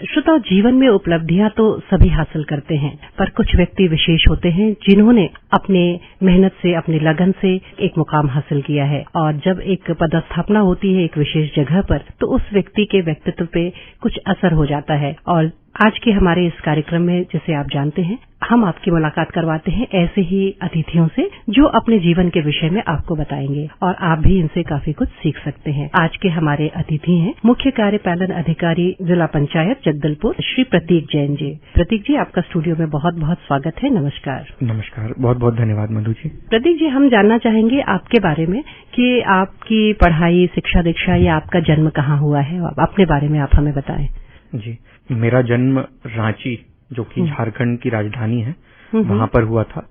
श्रोताओं, जीवन में उपलब्धियां तो सभी हासिल करते हैं, पर कुछ व्यक्ति विशेष होते हैं जिन्होंने अपने मेहनत से, अपनी लगन से एक मुकाम हासिल किया है और जब एक पदस्थापना होती है एक विशेष जगह पर तो उस व्यक्ति के व्यक्तित्व पे कुछ असर हो जाता है। और आज के हमारे इस कार्यक्रम में, जिसे आप जानते हैं, हम आपकी मुलाकात करवाते हैं ऐसे ही अतिथियों से जो अपने जीवन के विषय में आपको बताएंगे और आप भी इनसे काफी कुछ सीख सकते हैं। आज के हमारे अतिथि हैं मुख्य कार्यपालन अधिकारी जिला पंचायत जगदलपुर श्री प्रतीक जैन जी। प्रतीक जी, आपका स्टूडियो में बहुत बहुत स्वागत है। नमस्कार। नमस्कार, बहुत बहुत धन्यवाद मधु जी। प्रतीक जी, हम जानना चाहेंगे आपके बारे में कि आपकी पढ़ाई, शिक्षा दीक्षा या आपका जन्म कहाँ हुआ है, अपने बारे में आप हमें बताएं। जी, मेरा जन्म रांची, जो कि झारखंड की राजधानी है, वहां पर हुआ था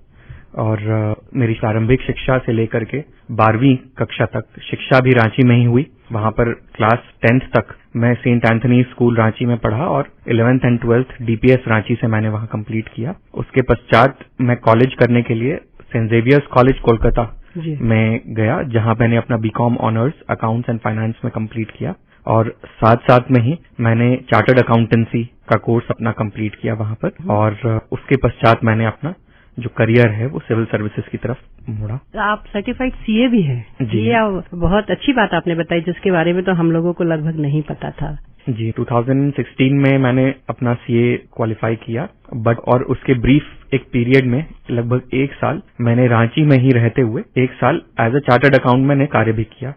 और मेरी प्रारंभिक शिक्षा से लेकर के 12वीं कक्षा तक शिक्षा भी रांची में ही हुई। वहां पर क्लास 10th तक मैं सेंट एंथनी स्कूल रांची में पढ़ा और 11th and 12th DPS Ranchi से मैंने वहां कंप्लीट किया। उसके पश्चात मैं कॉलेज करने के लिए सेंट जेवियर्स कॉलेज कोलकाता में गया, जहां मैंने अपना BCom honours accounts and finance में कंप्लीट किया और साथ साथ में ही मैंने चार्टर्ड अकाउंटेंसी का कोर्स अपना कंप्लीट किया वहां पर और उसके पश्चात मैंने अपना जो करियर है वो सिविल सर्विसेज की तरफ मुड़ा। आप सर्टिफाइड सीए भी हैं जी? ये बहुत अच्छी बात आपने बताई, जिसके बारे में तो हम लोगों को लगभग नहीं पता था। जी, 2016 में मैंने अपना सीए क्वालिफाई किया, बट और उसके ब्रीफ एक पीरियड में लगभग 1 साल मैंने रांची में ही रहते हुए 1 साल एज अ चार्टर्ड अकाउंट मैंने कार्य भी किया।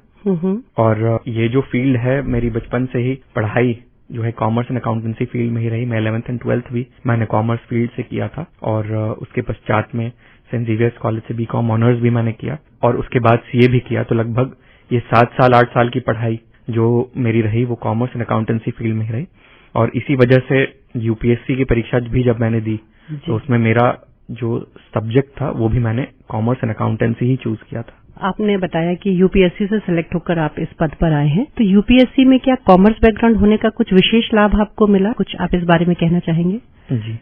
और ये जो फील्ड है, मेरी बचपन से ही पढ़ाई जो है कॉमर्स एंड अकाउंटेंसी फील्ड में ही रही। मैं 11th एंड 12th भी मैंने कॉमर्स फील्ड से किया था और उसके पश्चात में सेंट जेवियर्स कॉलेज से बीकॉम ऑनर्स भी मैंने किया और उसके बाद सीए भी किया। तो लगभग ये 7 साल 8 साल की पढ़ाई जो मेरी रही वो कॉमर्स एंड अकाउंटेंसी फील्ड में ही रही। और इसी वजह से यूपीएससी की परीक्षा भी जब मैंने दी तो उसमें मेरा जो सब्जेक्ट था वो भी मैंने commerce and accountancy he choose किया था। आपने बताया कि यूपीएससी से सिलेक्ट होकर आप इस पद पर आए हैं, तो यूपीएससी में क्या कॉमर्स बैकग्राउंड होने का कुछ विशेष लाभ आपको मिला? कुछ आप इस बारे में कहना चाहेंगे? जी,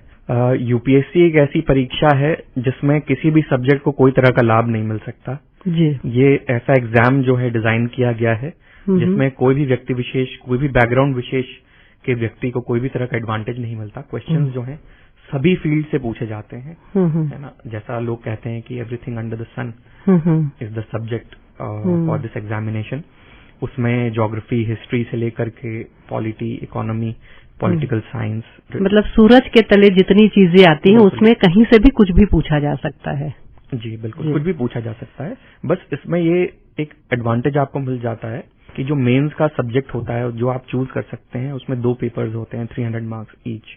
यूपीएससी एक ऐसी परीक्षा है जिसमें किसी भी सब्जेक्ट को कोई तरह का लाभ नहीं मिल सकता जी। ये ऐसा एग्जाम जो है डिजाइन किया गया है जिसमें कोई भी व्यक्ति विशेष, कोई भी बैकग्राउंड विशेष के व्यक्ति को कोई भी तरह का एडवांटेज नहीं मिलता। क्वेश्चंस जो हैं सभी फील्ड से पूछे जाते हैं, है ना। जैसा लोग कहते हैं कि everything under the sun is the subject for this examination. उसमें ज्योग्राफी, हिस्ट्री से लेकर के पॉलिटी, इकोनॉमी, पॉलिटिकल साइंस, मतलब सूरज के तले जितनी चीजें आती हैं उसमें कहीं से भी कुछ भी पूछा जा सकता है। जी बिल्कुल, कुछ भी पूछा जा सकता है। बस इसमें ये एक एडवांटेज आपको मिल जाता है कि जो मेंस का सब्जेक्ट होता है जो आप चूज कर सकते हैं उसमें 2 पेपर्स होते हैं, 300 मार्क्स ईच।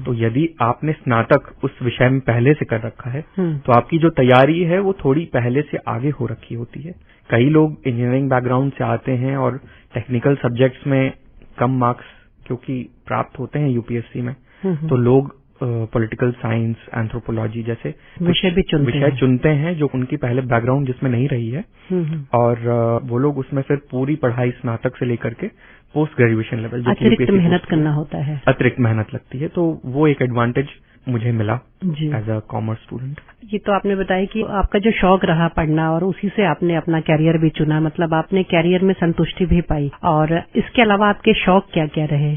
तो यदि आपने स्नातक उस विषय में पहले से कर रखा है तो आपकी जो तैयारी है वो थोड़ी पहले से आगे हो रखी होती है। कई लोग इंजीनियरिंग बैकग्राउंड से आते हैं और टेक्निकल सब्जेक्ट्स में कम मार्क्स क्योंकि प्राप्त होते हैं यूपीएससी में, तो लोग पॉलिटिकल साइंस, एंथ्रोपोलॉजी जैसे विषय चुनते हैं जो उनकी पहले बैकग्राउंड जिसमें नहीं रही है और वो लोग उसमें फिर पूरी पढ़ाई स्नातक से लेकर के पोस्ट ग्रेजुएशन लेवल जो अतिरिक्त मेहनत करना होता है, अतिरिक्त मेहनत लगती है। तो वो एक एडवांटेज मुझे मिला एज अ कॉमर्स स्टूडेंट। ये तो आपने बताया कि आपका जो शौक रहा पढ़ना और उसी से आपने अपना कैरियर भी चुना, मतलब आपने कैरियर में संतुष्टि भी पाई। और इसके अलावा आपके शौक क्या क्या रहे?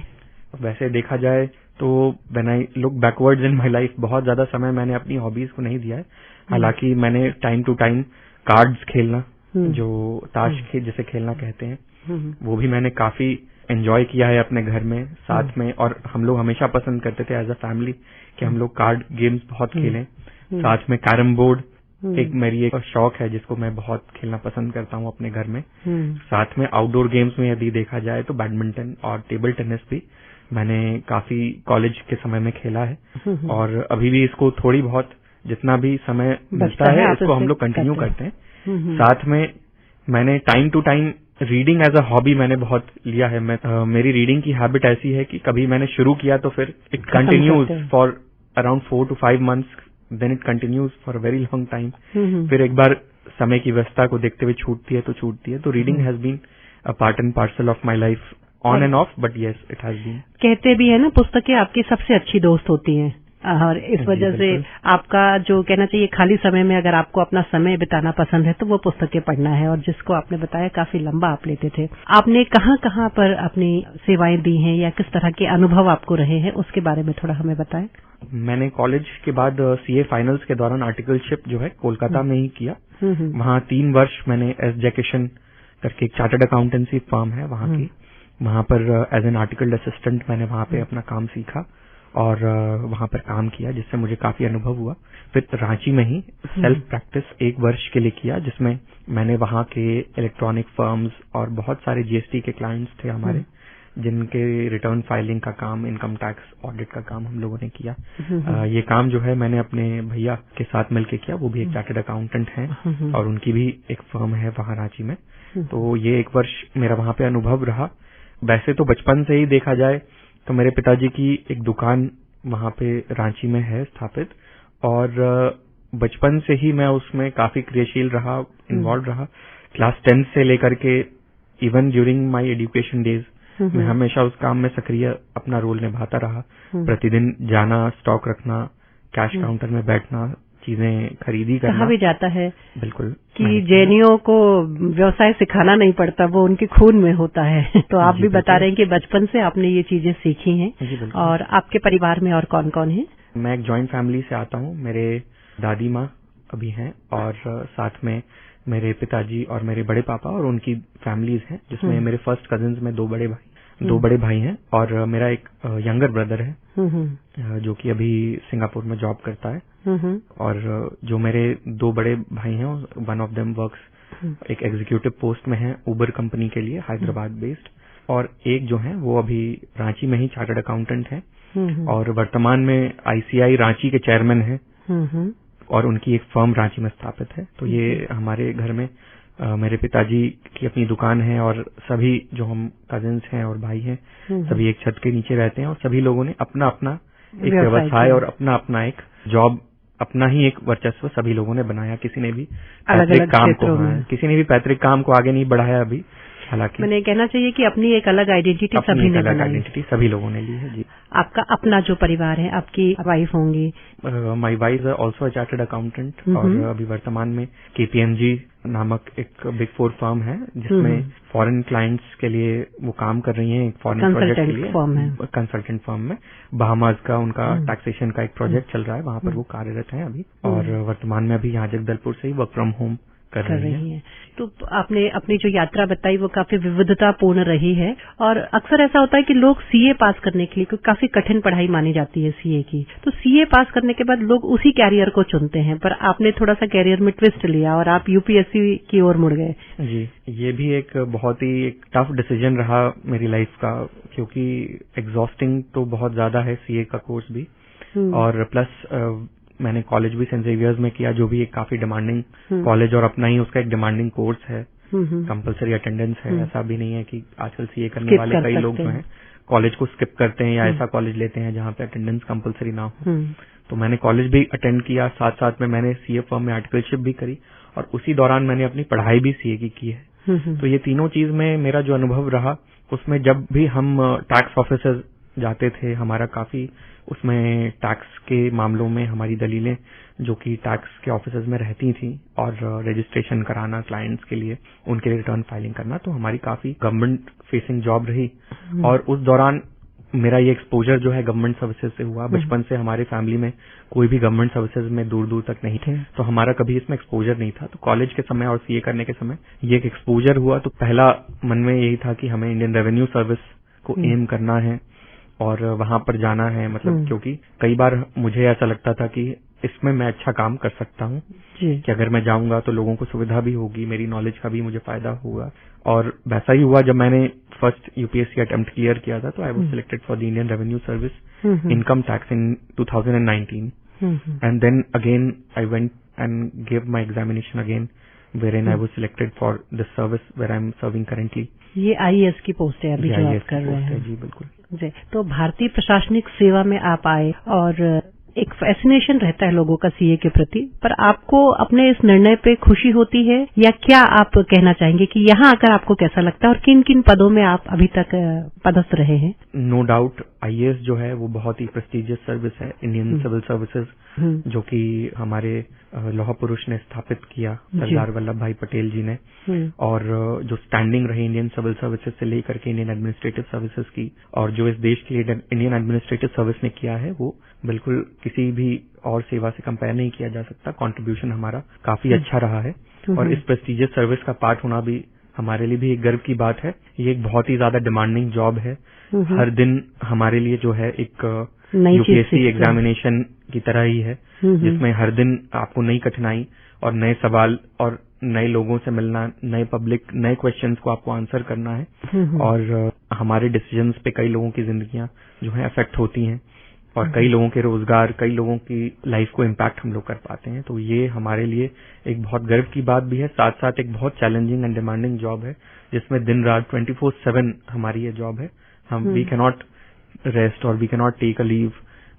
वैसे देखा जाए तो when I look backwards in my life, बहुत ज्यादा समय मैंने अपनी हॉबीज को नहीं दिया है। हालांकि मैंने टाइम टू टाइम कार्ड्स खेलना, जो ताश जिसे खेलना कहते हैं, वो भी मैंने काफी एंजॉय किया है अपने घर में साथ में। और हम लोग हमेशा पसंद करते थे एज अ फैमिली कि हम लोग कार्ड गेम्स बहुत खेलें। साथ में कैरम बोर्ड एक मेरी एक शौक है जिसको मैं बहुत खेलना पसंद करता हूँ अपने घर में। साथ में आउटडोर गेम्स में यदि देखा जाए तो बैडमिंटन और टेबल टेनिस भी मैंने काफी कॉलेज के समय में खेला है और अभी भी इसको थोड़ी बहुत जितना भी समय मिलता है इसको हम लोग कंटिन्यू करते हैं। साथ में मैंने time to time reading as a hobby मैंने बहुत लिया है। मेरी रीडिंग की हैबिट ऐसी है कि कभी मैंने शुरू किया तो फिर it continues for around 4 to 5 months, then it continues for a very long time. फिर एक बार समय की व्यस्तता को देखते हुए छूटती है तो छूटती है। तो reading has been a part and parcel of my life on and off, but yes it has been. कहते भी है ना, पुस्तकें आपकी सबसे अच्छी दोस्त होती हैं। और इस वजह से आपका जो कहना चाहिए खाली समय में अगर आपको अपना समय बिताना पसंद है तो वो पुस्तकें पढ़ना है, और जिसको आपने बताया काफी लंबा आप लेते थे। आपने कहाँ पर अपनी सेवाएं दी हैं या किस तरह के अनुभव आपको रहे हैं, उसके बारे में थोड़ा हमें बताएं। मैंने कॉलेज के बाद सीए फाइनल्स के दौरान आर्टिकलशिप जो है कोलकाता में ही किया। वहाँ 3 वर्ष मैंने एस जैकेशन करके एक चार्टर्ड अकाउंटेंसी फर्म है वहाँ की, वहाँ पर एज एन आर्टिकल असिस्टेंट मैंने वहाँ पे अपना काम सीखा और वहाँ पर काम किया, जिससे मुझे काफी अनुभव हुआ। फिर रांची में ही सेल्फ प्रैक्टिस 1 वर्ष के लिए किया, जिसमें मैंने वहाँ के इलेक्ट्रॉनिक फर्म्स और बहुत सारे जीएसटी के क्लाइंट्स थे हमारे, जिनके रिटर्न फाइलिंग का काम, इनकम टैक्स ऑडिट का काम हम लोगों ने किया। ये काम जो है मैंने अपने भैया के साथ मिलकर किया, वो भी एक चार्टर्ड अकाउंटेंट हैं और उनकी भी एक फर्म है वहाँ रांची में। तो ये 1 वर्ष मेरा वहाँ पे अनुभव रहा। वैसे तो बचपन से ही देखा जाए तो मेरे पिताजी की एक दुकान वहाँ पे रांची में है स्थापित, और बचपन से ही मैं उसमें काफी क्रियाशील रहा, इन्वॉल्व रहा। क्लास 10 से लेकर के even during my education days मैं हमेशा उस काम में सक्रिय अपना रोल निभाता रहा। प्रतिदिन जाना, स्टॉक रखना, कैश काउंटर में बैठना, चीजें खरीदी करना। कहा भी जाता है बिल्कुल कि जैनियों को व्यवसाय सिखाना नहीं पड़ता, वो उनके खून में होता है। तो आप भी बता रहे हैं कि बचपन से आपने ये चीजें सीखी हैं। और आपके परिवार में और कौन कौन है? मैं एक जॉइंट फैमिली से आता हूँ। मेरे दादी माँ अभी हैं और साथ में मेरे पिताजी और मेरे बड़े पापा और उनकी फैमिलीज हैं, जिसमें मेरे फर्स्ट कजिन्स में 2 बड़े भाई हैं और मेरा एक यंगर ब्रदर है जो कि अभी सिंगापुर में जॉब करता है। और जो मेरे 2 बड़े भाई हैं, वन ऑफ देम वर्क्स एक एग्जीक्यूटिव पोस्ट में है उबर कंपनी के लिए, हैदराबाद बेस्ड, और एक जो है वो अभी रांची में ही चार्टर्ड अकाउंटेंट है और वर्तमान में आईसीआई रांची के चेयरमैन है और उनकी एक फर्म रांची में स्थापित है। तो ये हमारे घर में मेरे पिताजी की अपनी दुकान है और सभी जो हम कजिन्स हैं और भाई हैं सभी एक छत के नीचे रहते हैं और सभी लोगों ने अपना अपना एक व्यवसाय और अपना अपना एक जॉब, अपना ही एक वर्चस्व सभी लोगों ने बनाया। किसी ने भी पैतृक काम को किसी ने भी पैतृक काम को आगे नहीं बढ़ाया अभी। हालांकि मैंने कहना चाहिए कि अपनी एक अलग आइडेंटिटी सभी ने बनाई, आइडेंटिटी सभी लोगों ने ली है। जी, आपका अपना जो परिवार है, आपकी वाइफ होंगी? My wife is also a chartered accountant और अभी वर्तमान में केपीएमजी नामक एक बिग 4 फर्म है जिसमें फॉरेन क्लाइंट्स के लिए वो काम कर रही हैं। एक फॉरेन प्रोजेक्ट के लिए कंसल्टेंट फर्म में बहामास का उनका टैक्सेशन का एक प्रोजेक्ट चल रहा है, वहां पर वो कार्यरत हैं अभी और वर्तमान में अभी यहाँ जगदलपुर से ही वर्क फ्रॉम होम कर रही है। तो आपने अपनी जो यात्रा बताई वो काफी विविधतापूर्ण रही है और अक्सर ऐसा होता है कि लोग सीए पास करने के लिए, क्योंकि काफी कठिन पढ़ाई मानी जाती है सीए की, तो सीए पास करने के बाद लोग उसी कैरियर को चुनते हैं, पर आपने थोड़ा सा कैरियर में ट्विस्ट लिया और आप यूपीएससी की ओर मुड़ गए। जी, ये भी एक बहुत ही एक टफ डिसीजन रहा मेरी लाइफ का, क्योंकि एग्जॉस्टिंग तो बहुत ज्यादा है सीए का कोर्स भी और प्लस मैंने कॉलेज भी सेंट जेवियर्स में किया, जो भी एक काफी डिमांडिंग कॉलेज और अपना ही उसका एक डिमांडिंग कोर्स है। कंपलसरी अटेंडेंस है, ऐसा भी नहीं है कि आजकल सीए करने वाले कई लोग जो हैं कॉलेज को स्किप करते हैं या ऐसा कॉलेज लेते हैं जहां पे अटेंडेंस कंपलसरी ना हो। तो मैंने कॉलेज भी अटेंड किया, साथ साथ में मैंने सीए फर्म में आर्टिकलशिप भी करी और उसी दौरान मैंने अपनी पढ़ाई भी सीए की है। तो ये तीनों चीज में मेरा जो अनुभव रहा, उसमें जब भी हम टैक्स ऑफिसर जाते थे, हमारा काफी उसमें टैक्स के मामलों में हमारी दलीलें जो कि टैक्स के ऑफिसर्स में रहती थी और रजिस्ट्रेशन कराना क्लाइंट्स के लिए, उनके लिए रिटर्न फाइलिंग करना, तो हमारी काफी गवर्नमेंट फेसिंग जॉब रही। और उस दौरान मेरा ये एक्सपोजर जो है गवर्नमेंट सर्विसेज से हुआ। बचपन से हमारे फैमिली में कोई भी गवर्नमेंट सर्विसेज में दूर दूर तक नहीं थे, तो हमारा कभी इसमें एक्सपोजर नहीं था। तो कॉलेज के समय और सीए करने के समय ये एक एक्सपोजर हुआ, तो पहला मन में यही था कि हमें इंडियन रेवेन्यू सर्विस को एम करना है और वहां पर जाना है, मतलब क्योंकि कई बार मुझे ऐसा लगता था कि इसमें मैं अच्छा काम कर सकता हूँ कि अगर मैं जाऊंगा तो लोगों को सुविधा भी होगी, मेरी नॉलेज का भी मुझे फायदा होगा। और वैसा ही हुआ। जब मैंने फर्स्ट यूपीएससी अटेम्प्ट क्लियर किया था तो I was selected for the Indian revenue service income tax in 2019 and then again I went and give my examination again wherein I was selected for the service where I'm serving currently। ये IAS की post है अभी जो आप कर रहे हैं? जी बिल्कुल। जी, तो भारतीय प्रशासनिक सेवा में आप आए और एक फैसिनेशन रहता है लोगों का सीए के प्रति, पर आपको अपने इस निर्णय पे खुशी होती है या क्या आप कहना चाहेंगे कि यहाँ आकर आपको कैसा लगता है और किन किन पदों में आप अभी तक पदस्थ रहे हैं? नो डाउट आईएएस जो है वो बहुत ही प्रेस्टिजियस सर्विस है, इंडियन सिविल सर्विसेज, जो कि हमारे लौह पुरुष ने स्थापित किया, सरदार वल्लभ भाई पटेल जी ने, और जो स्टैंडिंग रही इंडियन सिविल सर्विसेज से लेकर के इंडियन एडमिनिस्ट्रेटिव सर्विसेज की, और जो इस देश के लिए इंडियन एडमिनिस्ट्रेटिव सर्विस ने किया है वो बिल्कुल किसी भी और सेवा से कंपेयर नहीं किया जा सकता। कंट्रीब्यूशन हमारा काफी अच्छा रहा है और इस प्रेस्टिजियस सर्विस का पार्ट होना भी हमारे लिए भी एक गर्व की बात है। ये एक बहुत ही ज्यादा डिमांडिंग जॉब है। हर दिन हमारे लिए जो है एक यूपीएससी एग्जामिनेशन की तरह ही है, जिसमें हर दिन आपको नई कठिनाई और नए सवाल और नए लोगों से मिलना, नए पब्लिक, नए क्वेश्चंस को आपको आंसर करना है, और हमारे डिसीजंस पे कई लोगों की जिंदगियां जो है अफेक्ट होती हैं और कई लोगों के रोजगार, कई लोगों की लाइफ को इम्पैक्ट हम लोग कर पाते हैं। तो ये हमारे लिए एक बहुत गर्व की बात भी है, साथ साथ एक बहुत चैलेंजिंग एंड डिमांडिंग जॉब है, जिसमें दिन रात 24/7 हमारी ये जॉब है। हम वी कैन नॉट रेस्ट और we can not take a leave.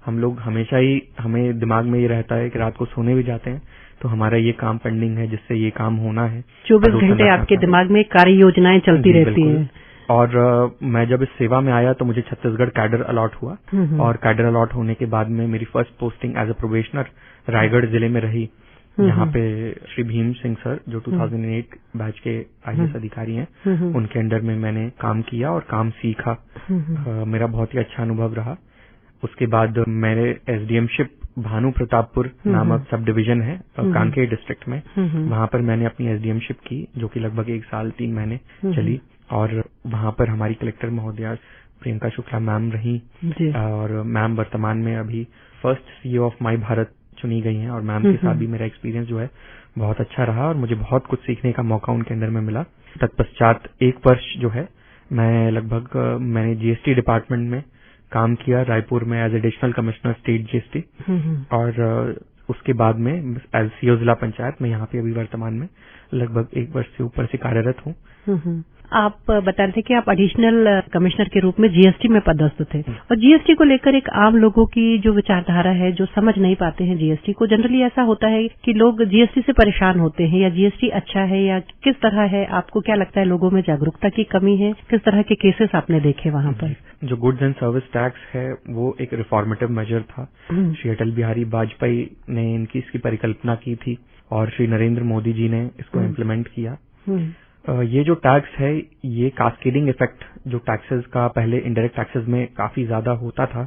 हम लोग हमेशा ही, हमें दिमाग में ये रहता है कि रात को सोने भी जाते हैं तो हमारा ये काम पेंडिंग है, जिससे ये काम होना है। 24 घंटे आपके दिमाग में कार्य योजनाएं चलती रहती हैं। और मैं जब इस सेवा में आया तो मुझे छत्तीसगढ़ कैडर अलॉट हुआ, और कैडर अलॉट होने के बाद में मेरी first posting as a probationer Raigarh जिले में रही, जहाँ पे श्री भीम सिंह सर जो 2008 बैच के आईएएस अधिकारी हैं, उनके अंडर में मैंने काम किया और काम सीखा। मेरा बहुत ही अच्छा अनुभव रहा। उसके बाद मेरे एसडीएमशिप भानु प्रतापपुर नामक सब डिवीजन है कांकेर डिस्ट्रिक्ट में, वहां पर मैंने अपनी एसडीएमशिप की, जो कि लगभग 1 साल 3 महीने चली, और वहां पर हमारी कलेक्टर महोदया प्रियंका शुक्ला मैम रही, और मैम वर्तमान में अभी first CEO of my Bharat चुनी गई हैं, और मैम के साथ भी मेरा एक्सपीरियंस जो है बहुत अच्छा रहा और मुझे बहुत कुछ सीखने का मौका उनके अंदर में मिला। तत्पश्चात 1 वर्ष जो है मैंने जीएसटी डिपार्टमेंट में काम किया रायपुर में as additional commissioner state GST, और उसके बाद में एज सीईओ जिला पंचायत में यहाँ पे अभी वर्तमान में लगभग 1 वर्ष से ऊपर से कार्यरत हूँ। आप बता रहे थे कि आप एडिशनल कमिश्नर के रूप में जीएसटी में पदस्थ थे, और जीएसटी को लेकर एक आम लोगों की जो विचारधारा है, जो समझ नहीं पाते हैं जीएसटी को, जनरली ऐसा होता है कि लोग जीएसटी से परेशान होते हैं, या जीएसटी अच्छा है या किस तरह है? आपको क्या लगता है, लोगों में जागरूकता की कमी है? किस तरह के केसेस आपने देखे वहां पर? जो गुड्स एंड सर्विस टैक्स है वो एक रिफॉर्मेटिव मेजर था। श्री अटल बिहारी वाजपेयी ने इसकी परिकल्पना की थी और श्री नरेंद्र मोदी जी ने इसको इम्प्लीमेंट किया। ये जो टैक्स है, ये कास्केडिंग इफेक्ट जो टैक्सेस का पहले इनडायरेक्ट टैक्सेस में काफी ज्यादा होता था,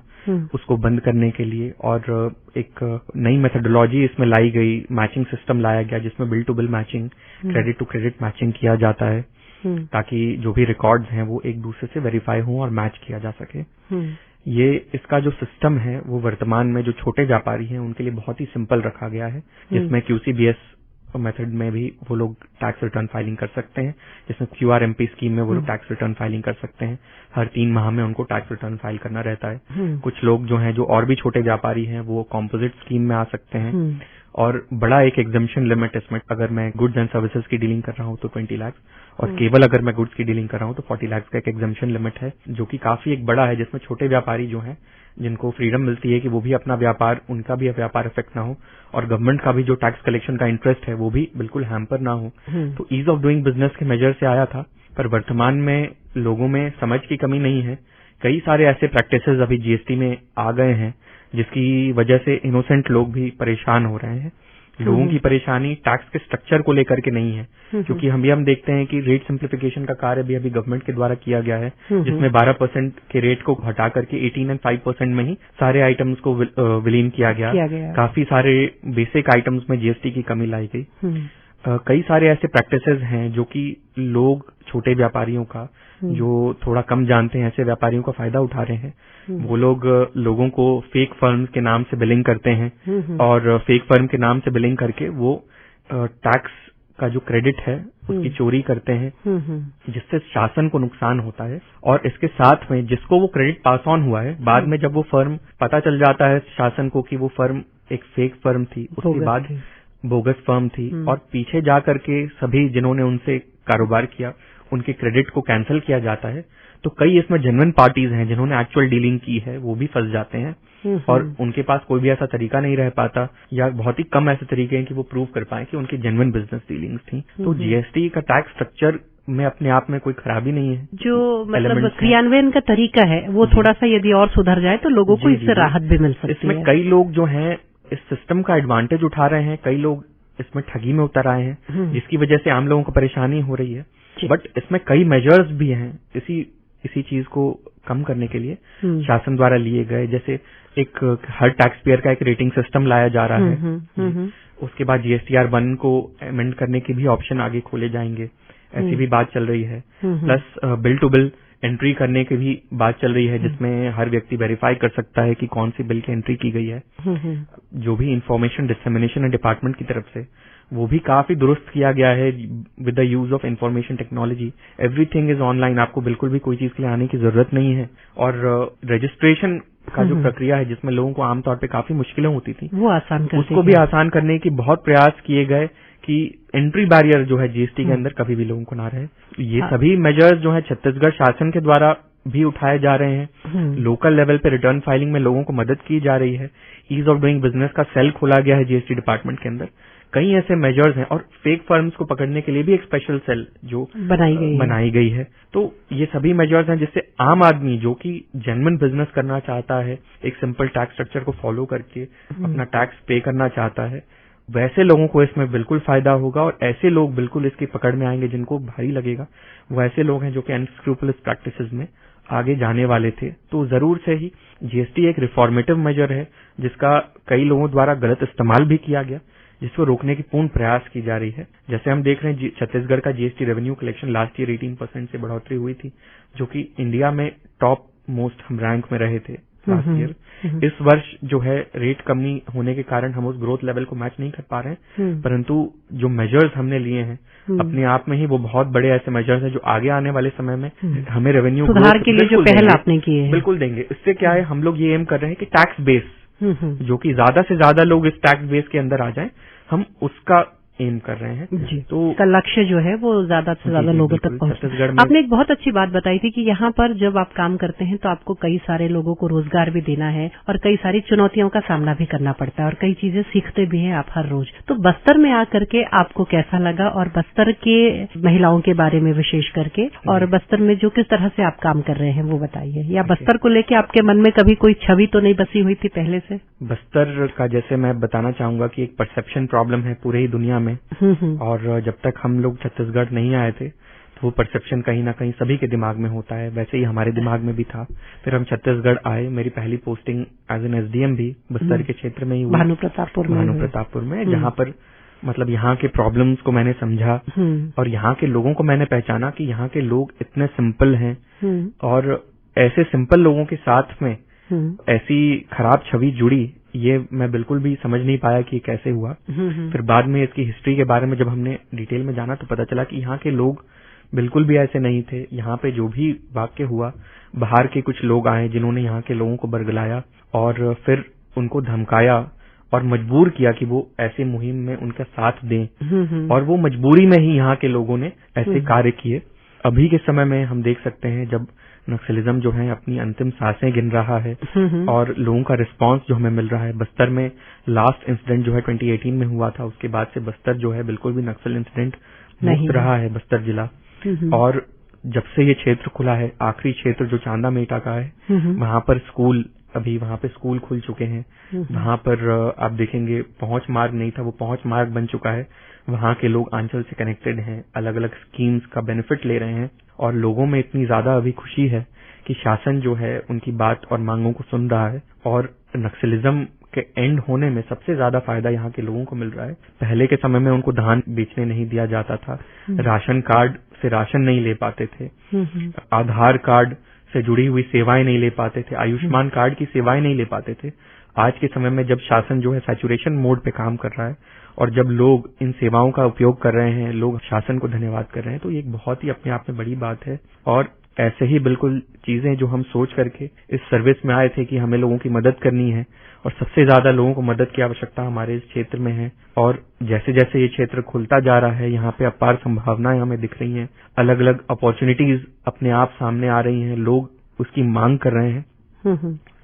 उसको बंद करने के लिए और एक नई मेथोडोलॉजी इसमें लाई गई, मैचिंग सिस्टम लाया गया, जिसमें bill to bill matching, credit to credit matching किया जाता है, ताकि जो भी रिकॉर्ड्स हैं वो एक दूसरे से वेरीफाई हों और मैच किया जा सके। ये इसका जो सिस्टम है वो वर्तमान में जो छोटे व्यापारी हैं उनके लिए बहुत ही सिंपल रखा गया है, जिसमें क्यूसीबीएस मेथड में भी वो लोग टैक्स रिटर्न फाइलिंग कर सकते हैं, जिसमें क्यूआरएमपी स्कीम में वो लोग टैक्स रिटर्न फाइलिंग कर सकते हैं। हर 3 माह में उनको टैक्स रिटर्न फाइल करना रहता है। कुछ लोग जो हैं, जो और भी छोटे व्यापारी हैं, वो कॉम्पोजिट स्कीम में आ सकते हैं, और बड़ा एक एग्जम्पशन लिमिट इसमें, अगर मैं गुड्स एंड सर्विसेज की डीलिंग कर रहा हूं तो 20 लाख, और केवल अगर मैं गुड्स की डीलिंग कर रहा हूं तो 40 लाख का एक एग्जम्पशन लिमिट है, जो कि काफी एक बड़ा है, जिसमें छोटे व्यापारी जो हैं, जिनको फ्रीडम मिलती है कि वो भी अपना व्यापार, उनका भी व्यापार इफेक्ट ना हो, और गवर्नमेंट का भी जो टैक्स कलेक्शन का इंटरेस्ट है वो भी बिल्कुल हैम्पर ना हो। तो ईज ऑफ डूइंग बिजनेस के मेजर से आया था, पर वर्तमान में लोगों में समझ की कमी नहीं है। कई सारे ऐसे प्रैक्टिसेस अभी जीएसटी में आ गए हैं, जिसकी वजह से इनोसेंट लोग भी परेशान हो रहे हैं। लोगों की परेशानी टैक्स के स्ट्रक्चर को लेकर के नहीं है, क्योंकि हम देखते हैं कि रेट सिंप्लीफिकेशन का कार्य भी अभी गवर्नमेंट के द्वारा किया गया है, जिसमें 12% के रेट को हटा करके 18 और 5% में ही सारे आइटम्स को विलीन किया गया। काफी सारे बेसिक आइटम्स में जीएसटी की कमी लाई गई। कई सारे ऐसे प्रैक्टिसेस हैं जो कि लोग, छोटे व्यापारियों का, जो थोड़ा कम जानते हैं, ऐसे व्यापारियों का फायदा उठा रहे हैं। वो लोग लोगों को फेक फर्म के नाम से बिलिंग करते हैं, और फेक फर्म के नाम से बिलिंग करके वो टैक्स का जो क्रेडिट है उसकी चोरी करते हैं, जिससे शासन को नुकसान होता है। और इसके साथ में जिसको वो क्रेडिट पास ऑन हुआ है, बाद में जब वो फर्म पता चल जाता है शासन को कि वो फर्म एक फेक फर्म थी, उसके बाद बोगस फर्म थी, और पीछे जा करके सभी जिन्होंने उनसे कारोबार किया उनके क्रेडिट को कैंसिल किया जाता है, तो कई इसमें जेन्युइन पार्टीज हैं जिन्होंने एक्चुअल डीलिंग की है, वो भी फंस जाते हैं और उनके पास कोई भी ऐसा तरीका नहीं रह पाता या बहुत ही कम ऐसे तरीके हैं कि वो प्रूव कर पाए कि उनकी जेन्युइन बिजनेस डीलिंग्स थी। तो जीएसटी का टैक्स स्ट्रक्चर में अपने आप में कोई खराबी नहीं है, जो मतलब क्रियान्वयन का तरीका है वो थोड़ा सा यदि और सुधर जाए तो लोगों को इससे राहत भी मिल सकती है। इसमें कई लोग जो हैं इस सिस्टम का एडवांटेज उठा रहे हैं, कई लोग इसमें ठगी में उतर आए हैं जिसकी वजह से आम लोगों को परेशानी हो रही है। बट इसमें कई मेजर्स भी हैं इसी चीज को कम करने के लिए शासन द्वारा लिए गए। जैसे एक हर टैक्स पेयर का एक रेटिंग सिस्टम लाया जा रहा है। उसके बाद जीएसटीआर 1 को अमेंड करने के भी ऑप्शन आगे खोले जाएंगे, ऐसी भी बात चल रही है। Plus bill to bill entry करने की भी बात चल रही है जिसमें हर व्यक्ति वेरीफाई कर सकता है कि कौन सी बिल की एंट्री की गई है। जो भी इंफॉर्मेशन डिसेमिनेशन है डिपार्टमेंट की तरफ से वो भी काफी दुरुस्त किया गया है with the use of information technology. Everything is online, आपको बिल्कुल भी कोई चीज के लिए आने की जरूरत नहीं है। और रजिस्ट्रेशन का जो प्रक्रिया है जिसमें लोगों को आमतौर पे काफी मुश्किलें होती थी वो आसान कर उसको भी आसान करने की बहुत प्रयास किए गए कि एंट्री बैरियर जो है जीएसटी के अंदर कभी भी लोगों को ना रहे। ये सभी मेजर्स जो है छत्तीसगढ़ शासन के द्वारा भी उठाए जा रहे हैं। लोकल लेवल पे रिटर्न फाइलिंग में लोगों को मदद की जा रही है। ईज ऑफ डूइंग बिजनेस का सेल खोला गया है जीएसटी डिपार्टमेंट के अंदर। कई ऐसे मेजर्स हैं और फेक फर्म्स को पकड़ने के लिए भी एक स्पेशल सेल जो बनाई गई है। तो ये सभी मेजर्स हैं जिससे आम आदमी जो कि जेन्युइन बिजनेस करना चाहता है, एक सिंपल टैक्स स्ट्रक्चर को फॉलो करके अपना टैक्स पे करना चाहता है, वैसे लोगों को इसमें बिल्कुल फायदा होगा। और ऐसे लोग बिल्कुल इसकी पकड़ में आएंगे जिनको भारी लगेगा, वो ऐसे लोग हैं जो कि अनस्क्रूपुलस प्रैक्टिसेस में आगे जाने वाले थे। तो जरूर से ही जीएसटी एक रिफॉर्मेटिव मेजर है जिसका कई लोगों द्वारा गलत इस्तेमाल भी किया गया, जिसको रोकने की पूर्ण प्रयास की जा रही है। जैसे हम देख रहे हैं छत्तीसगढ़ का GST revenue collection last year 18% से बढ़ोतरी हुई थी, जो कि इंडिया में टॉप मोस्ट हम रैंक में रहे थे लास्ट ईयर। इस वर्ष जो है रेट कमी होने के कारण हम उस ग्रोथ लेवल को मैच नहीं कर पा रहे हैं, परंतु जो मेजर्स हमने लिए हैं अपने आप में ही वो बहुत बड़े ऐसे मेजर्स हैं जो आगे आने वाले समय में हमें रेवेन्यू सुधार के लिए जो पहल आपने की है बिल्कुल देंगे। इससे क्या है, हम लोग ये एम कर रहे हैं कि टैक्स बेस जो कि ज्यादा से ज्यादा लोग इस टैक्स बेस के अंदर आ जाएं, हम उसका एम कर रहे हैं जी। तो इसका लक्ष्य जो है वो ज्यादा से ज्यादा लोगों तक पहुंचे। आपने एक बहुत अच्छी बात बताई थी कि यहाँ पर जब आप काम करते हैं तो आपको कई सारे लोगों को रोजगार भी देना है और कई सारी चुनौतियों का सामना भी करना पड़ता है और कई चीजें सीखते भी हैं आप हर रोज। तो बस्तर में आकर के आपको कैसा लगा और बस्तर के महिलाओं के बारे में विशेष करके, और बस्तर में जो किस तरह से आप काम कर रहे हैं वो बताइए। या बस्तर को लेके आपके मन में कभी कोई छवि तो नहीं बसी हुई थी पहले से? बस्तर का जैसे मैं बताना चाहूंगा कि एक परसेप्शन प्रॉब्लम है पूरे ही दुनिया में, और जब तक हम लोग छत्तीसगढ़ नहीं आए थे तो वो परसेप्शन कहीं ना कहीं सभी के दिमाग में होता है, वैसे ही हमारे दिमाग में भी था। फिर हम छत्तीसगढ़ आए, मेरी पहली पोस्टिंग एज एन एसडीएम भी बस्तर के क्षेत्र में ही हुई, भानु प्रतापपुर में, जहाँ पर मतलब यहाँ के प्रॉब्लम्स को मैंने समझा और यहाँ के लोगों को मैंने पहचाना कि यहाँ के लोग इतने सिंपल हैं और ऐसे सिंपल लोगों के साथ में ऐसी खराब छवि जुड़ी, ये मैं बिल्कुल भी समझ नहीं पाया कि कैसे हुआ। फिर बाद में इसकी हिस्ट्री के बारे में जब हमने डिटेल में जाना तो पता चला कि यहाँ के लोग बिल्कुल भी ऐसे नहीं थे। यहाँ पे जो भी वाक्य हुआ, बाहर के कुछ लोग आए जिन्होंने यहाँ के लोगों को बरगलाया और फिर उनको धमकाया और मजबूर किया कि वो ऐसे मुहिम में उनका साथ दें, और वो मजबूरी में ही यहाँ के लोगों ने ऐसे कार्य किए। अभी के समय में हम देख सकते हैं जब नक्सलिज्म जो है अपनी अंतिम सांसें गिन रहा है और लोगों का रिस्पांस जो हमें मिल रहा है। बस्तर में लास्ट इंसिडेंट जो है 2018 में हुआ था, उसके बाद से बस्तर जो है बिल्कुल भी नक्सल इंसिडेंट मुक्त रहा है बस्तर जिला। और जब से ये क्षेत्र खुला है, आखिरी क्षेत्र जो चांदा मेटा का है, वहां पर स्कूल खुल चुके हैं। वहां पर आप देखेंगे पहुंच मार्ग नहीं था, वो पहुंच मार्ग बन चुका है। वहां के लोग आंचल से कनेक्टेड हैं, अलग अलग स्कीम्स का बेनिफिट ले रहे हैं और लोगों में इतनी ज्यादा अभी खुशी है कि शासन जो है उनकी बात और मांगों को सुन रहा है और नक्सलिज्म के एंड होने में सबसे ज्यादा फायदा यहाँ के लोगों को मिल रहा है। पहले के समय में उनको धान बेचने नहीं दिया जाता था, राशन कार्ड से राशन नहीं ले पाते थे, आधार कार्ड से जुड़ी हुई सेवाएं नहीं ले पाते थे, आयुष्मान कार्ड की सेवाएं नहीं ले पाते थे। आज के समय में जब शासन जो है सैचुरेशन मोड पे काम कर रहा है और जब लोग इन सेवाओं का उपयोग कर रहे हैं, लोग शासन को धन्यवाद कर रहे हैं, तो ये एक बहुत ही अपने आप में बड़ी बात है। और ऐसे ही बिल्कुल चीजें जो हम सोच करके इस सर्विस में आए थे कि हमें लोगों की मदद करनी है और सबसे ज्यादा लोगों को मदद की आवश्यकता हमारे इस क्षेत्र में है। और जैसे जैसे ये क्षेत्र खुलता जा रहा है, यहाँ पे अपार संभावनाएं हमें दिख रही हैं, अलग अलग अपॉर्चुनिटीज अपने आप सामने आ रही हैं, लोग उसकी मांग कर रहे हैं।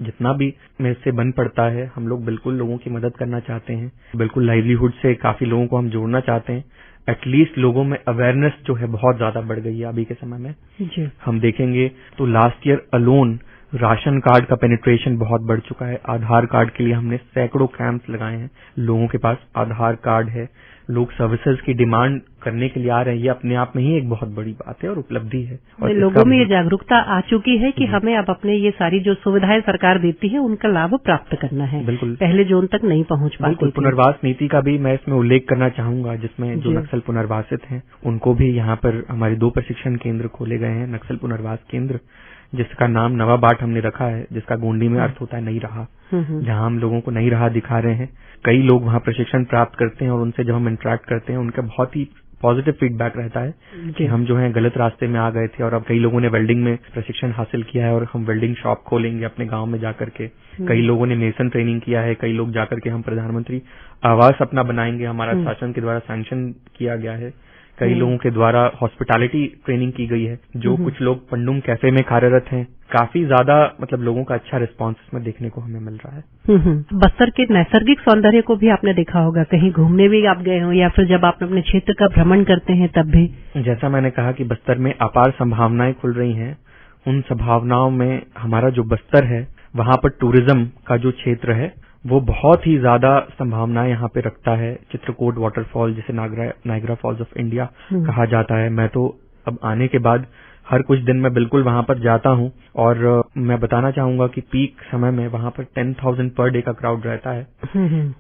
जितना भी में से बन पड़ता है, हम लोग बिल्कुल लोगों की मदद करना चाहते हैं, बिल्कुल लाइवलीहुड से काफी लोगों को हम जोड़ना चाहते हैं। एटलीस्ट लोगों में अवेयरनेस जो है बहुत ज्यादा बढ़ गई है अभी के समय में जी। हम देखेंगे तो last year alone ration card का पेनिट्रेशन बहुत बढ़ चुका है। आधार कार्ड के लिए हमने सैकड़ों कैंप्स लगाए हैं, लोगों के पास आधार कार्ड है, लोग सर्विसेज की डिमांड करने के लिए आ रहे हैं। ये अपने आप में ही एक बहुत बड़ी बात है और उपलब्धि है। और लोगों में ये जागरूकता आ चुकी है कि हमें अब अपने ये सारी जो सुविधाएं सरकार देती है उनका लाभ प्राप्त करना है। बिल्कुल, पहले जोन तक नहीं पहुंच पाती थी। पुनर्वास नीति का भी मैं इसमें उल्लेख करना चाहूंगा, जिसमें जो नक्सल पुनर्वासित हैं उनको भी यहाँ पर हमारे 2 प्रशिक्षण केंद्र खोले गए हैं। नक्सल पुनर्वास केंद्र, जिसका नाम नवा बाट हमने रखा है, जिसका गोंडी में अर्थ होता है नई राह, जहां हम लोगों को नई राह दिखा रहे हैं। कई लोग वहां प्रशिक्षण प्राप्त करते हैं और उनसे जब हम इंटरेक्ट करते हैं उनका बहुत ही पॉजिटिव फीडबैक रहता है कि हम जो है गलत रास्ते में आ गए थे और अब कई लोगों ने वेल्डिंग में प्रशिक्षण हासिल किया है और हम वेल्डिंग शॉप खोलेंगे अपने गांव में जाकर के। कई लोगों ने मेसन ट्रेनिंग किया है, कई लोग जाकर के हम प्रधानमंत्री आवास अपना बनाएंगे, हमारा शासन के द्वारा सैंक्शन किया गया है। कई लोगों के द्वारा हॉस्पिटैलिटी ट्रेनिंग की गई है। जो कुछ लोग पंडुम कैफे में कार्यरत हैं, काफी ज्यादा मतलब लोगों का अच्छा रिस्पांस इसमें देखने को हमें मिल रहा है। बस्तर के नैसर्गिक सौंदर्य को भी आपने देखा होगा, कहीं घूमने भी आप गए हो या फिर जब आप अपने क्षेत्र का भ्रमण करते हैं तब भी। जैसा मैंने कहा कि बस्तर में अपार संभावनाएं खुल रही हैं, उन संभावनाओं में हमारा जो बस्तर है वहां पर टूरिज्म का जो क्षेत्र है वो बहुत ही ज्यादा संभावनाएं यहाँ पे रखता है। चित्रकूट वाटरफॉल, जिसे नायग्रा फॉल्स ऑफ इंडिया कहा जाता है, मैं तो अब आने के बाद हर कुछ दिन मैं बिल्कुल वहां पर जाता हूं और मैं बताना चाहूंगा कि पीक समय में वहां पर 10,000 पर डे का क्राउड रहता है।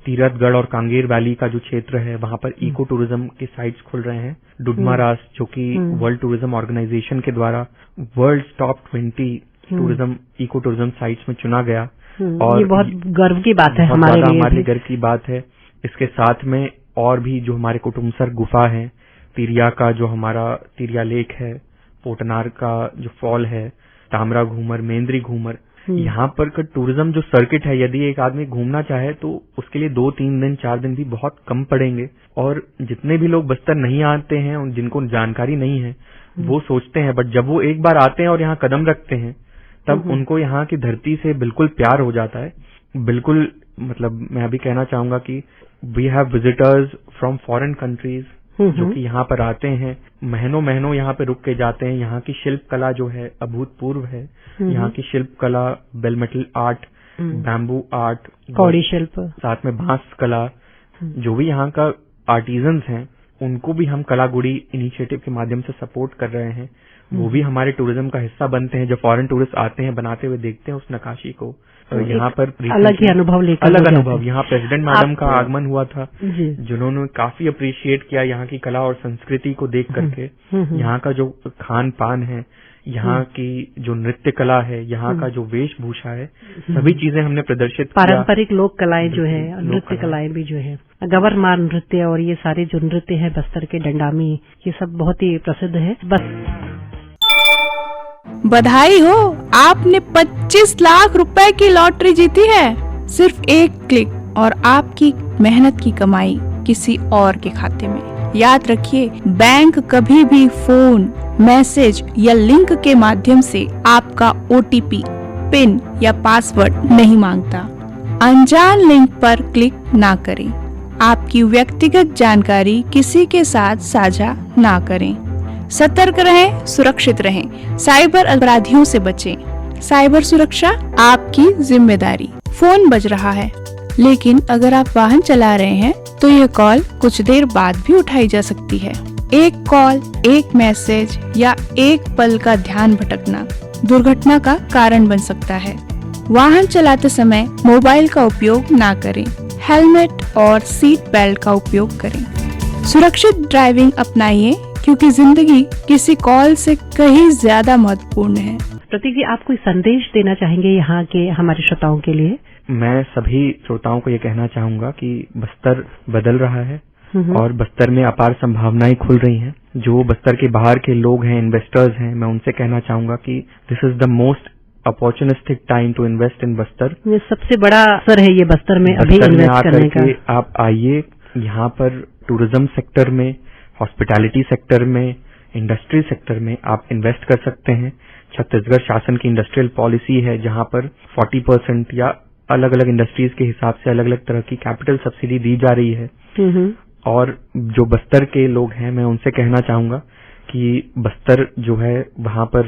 तीरथगढ़ और कांगेर वैली का जो क्षेत्र है वहां पर इको टूरिज्म के साइट्स खुल रहे हैं। डुडमारास, जो कि वर्ल्ड टूरिज्म ऑर्गेनाइजेशन के द्वारा world top 20 tourism eco tourism sites में चुना गया और ये बहुत गर्व की बात है हमारे लिए गर्व की बात है। इसके साथ में और भी जो हमारे कुटुम्बसर गुफा है, तिरिया का जो हमारा तिरिया लेक है, पोटनार का जो फॉल है, तामरा घूमर, मेंद्री घूमर, यहाँ पर का टूरिज्म जो सर्किट है, यदि एक आदमी घूमना चाहे तो उसके लिए 2-3 दिन 4 दिन भी बहुत कम पड़ेंगे। और जितने भी लोग बस्तर नहीं आते हैं और जिनको जानकारी नहीं है वो सोचते हैं, बट जब वो एक बार आते हैं और यहाँ कदम रखते हैं तब उनको यहाँ की धरती से बिल्कुल प्यार हो जाता है। बिल्कुल मतलब मैं अभी कहना चाहूंगा कि we have visitors from foreign countries जो कि यहाँ पर आते हैं, महीनों महीनों यहाँ पे रुक के जाते हैं। यहाँ की शिल्प कला जो है अभूतपूर्व है। यहाँ की शिल्प कला, bell metal art, bamboo art, कौड़ी शिल्प, साथ में बांस कला, जो भी यहाँ का आर्टिजन्स हैं उनको भी हम कला गुड़ी इनिशिएटिव के माध्यम से सपोर्ट कर रहे हैं। वो भी हमारे टूरिज्म का हिस्सा बनते हैं। जब फॉरेन टूरिस्ट आते हैं, बनाते हुए देखते हैं उस नक्काशी को, तो यहाँ पर अलग ही अनुभव लेकर अलग अनुभव। यहाँ प्रेसिडेंट मैडम का आगमन हुआ था, जिन्होंने काफी अप्रिशिएट किया यहाँ की कला और संस्कृति को देख करके। यहाँ का जो खान पान है, यहाँ की जो नृत्य कला है, यहाँ का जो वेशभूषा है, सभी चीजें हमने प्रदर्शित किया। पारंपरिक लोक कलाएं जो है, नृत्य कलाएं भी जो है, गवरमार नृत्य और ये सारे जो नृत्य है बस्तर के, डंडामी, ये सब बहुत ही प्रसिद्ध है। बधाई हो, आपने 25 लाख रुपए की लॉटरी जीती है। सिर्फ एक क्लिक और आपकी मेहनत की कमाई किसी और के खाते में। याद रखिए, बैंक कभी भी फोन, मैसेज या लिंक के माध्यम से आपका OTP, पिन या पासवर्ड नहीं मांगता। अनजान लिंक पर क्लिक ना करें। आपकी व्यक्तिगत जानकारी किसी के साथ साझा ना करें। सतर्क रहें, सुरक्षित रहें, साइबर अपराधियों से बचें। साइबर सुरक्षा आपकी जिम्मेदारी। फोन बज रहा है, लेकिन अगर आप वाहन चला रहे हैं तो ये कॉल कुछ देर बाद भी उठाई जा सकती है। एक कॉल, एक मैसेज या एक पल का ध्यान भटकना दुर्घटना का कारण बन सकता है। वाहन चलाते समय मोबाइल का उपयोग ना करें। हेलमेट और सीट बेल्ट का उपयोग करें। सुरक्षित ड्राइविंग अपनाइए, क्योंकि जिंदगी किसी कॉल से कहीं ज्यादा महत्वपूर्ण है। प्रतीक जी, आप कोई संदेश देना चाहेंगे यहाँ के हमारे श्रोताओं के लिए? मैं सभी श्रोताओं को ये कहना चाहूंगा कि बस्तर बदल रहा है और बस्तर में अपार संभावनाएं खुल रही हैं। जो बस्तर के बाहर के लोग हैं, इन्वेस्टर्स हैं, मैं उनसे कहना चाहूंगा कि this is the most opportunistic time to invest in Bastar. ये सबसे बड़ा अवसर है ये बस्तर में अभी इन्वेस्ट करने का। आप आइए, यहाँ पर टूरिज्म सेक्टर में, हॉस्पिटैलिटी सेक्टर में, इंडस्ट्री सेक्टर में आप इन्वेस्ट कर सकते हैं। छत्तीसगढ़ शासन की इंडस्ट्रियल पॉलिसी है जहां पर 40% या अलग अलग इंडस्ट्रीज के हिसाब से अलग अलग तरह की कैपिटल सब्सिडी दी जा रही है। और जो बस्तर के लोग हैं, मैं उनसे कहना चाहूंगा कि बस्तर जो है वहां पर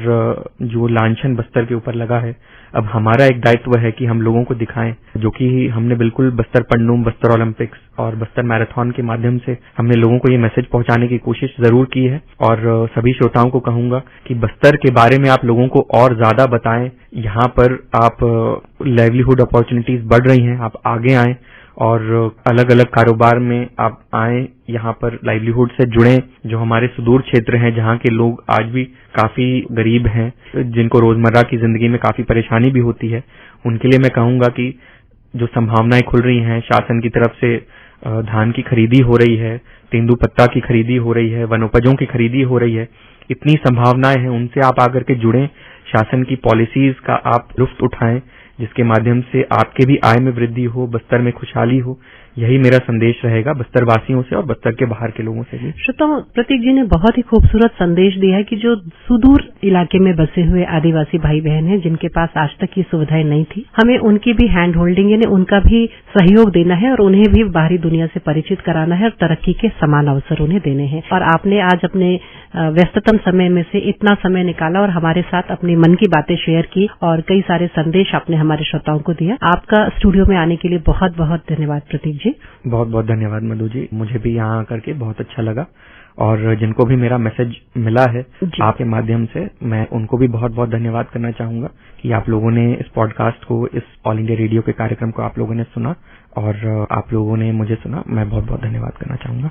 जो लांछन बस्तर के ऊपर लगा है, अब हमारा एक दायित्व है कि हम लोगों को दिखाएं, जो कि हमने बिल्कुल बस्तर पंडुम, बस्तर ओलंपिक्स और बस्तर मैराथन के माध्यम से हमने लोगों को ये मैसेज पहुंचाने की कोशिश जरूर की है। और सभी श्रोताओं को कहूंगा कि बस्तर के बारे में आप लोगों को और ज्यादा बताएं। यहाँ पर आप लाइवलीहुड अपॉर्चुनिटीज बढ़ रही हैं, आप आगे आएं और अलग अलग कारोबार में आप आएं, यहाँ पर लाइवलीहुड से जुड़ें। जो हमारे सुदूर क्षेत्र हैं, जहाँ के लोग आज भी काफी गरीब हैं, जिनको रोजमर्रा की जिंदगी में काफी परेशानी भी होती है, उनके लिए मैं कहूंगा कि जो संभावनाएं खुल रही हैं, शासन की तरफ से धान की खरीदी हो रही है, तेंदुपत्ता की खरीदी हो रही है, वनोपजों की खरीदी हो रही है, इतनी संभावनाएं हैं, उनसे आप आकर के जुड़ें, शासन की पॉलिसीज का आप लुत्फ उठाएं, जिसके माध्यम से आपके भी आय में वृद्धि हो, बस्तर में खुशहाली हो। यही मेरा संदेश रहेगा बस्तर वासियों से और बस्तर के बाहर के लोगों से भी। श्रोताओं, प्रतीक जी ने बहुत ही खूबसूरत संदेश दिया है कि जो सुदूर इलाके में बसे हुए आदिवासी भाई बहन हैं, जिनके पास आज तक ये सुविधाएं नहीं थी, हमें उनकी भी हैंड होल्डिंग यानी उनका भी सहयोग देना है और उन्हें भी बाहरी दुनिया से परिचित कराना है और तरक्की के समान अवसर उन्हें देने हैं। और आपने आज अपने व्यस्ततम समय में से इतना समय निकाला और हमारे साथ अपनी मन की बातें शेयर की और कई सारे संदेश आपने हमारे श्रोताओं को दिया। आपका स्टूडियो में आने के लिए बहुत बहुत धन्यवाद प्रतीक जी। बहुत बहुत धन्यवाद मधु जी, मुझे भी यहाँ आकर के बहुत अच्छा लगा। और जिनको भी मेरा मैसेज मिला है आपके माध्यम से, मैं उनको भी बहुत बहुत धन्यवाद करना चाहूंगा कि आप लोगों ने इस पॉडकास्ट को, इस ऑल इंडिया रेडियो के कार्यक्रम को आप लोगों ने सुना और आप लोगों ने मुझे सुना। मैं बहुत बहुत धन्यवाद करना चाहूंगा।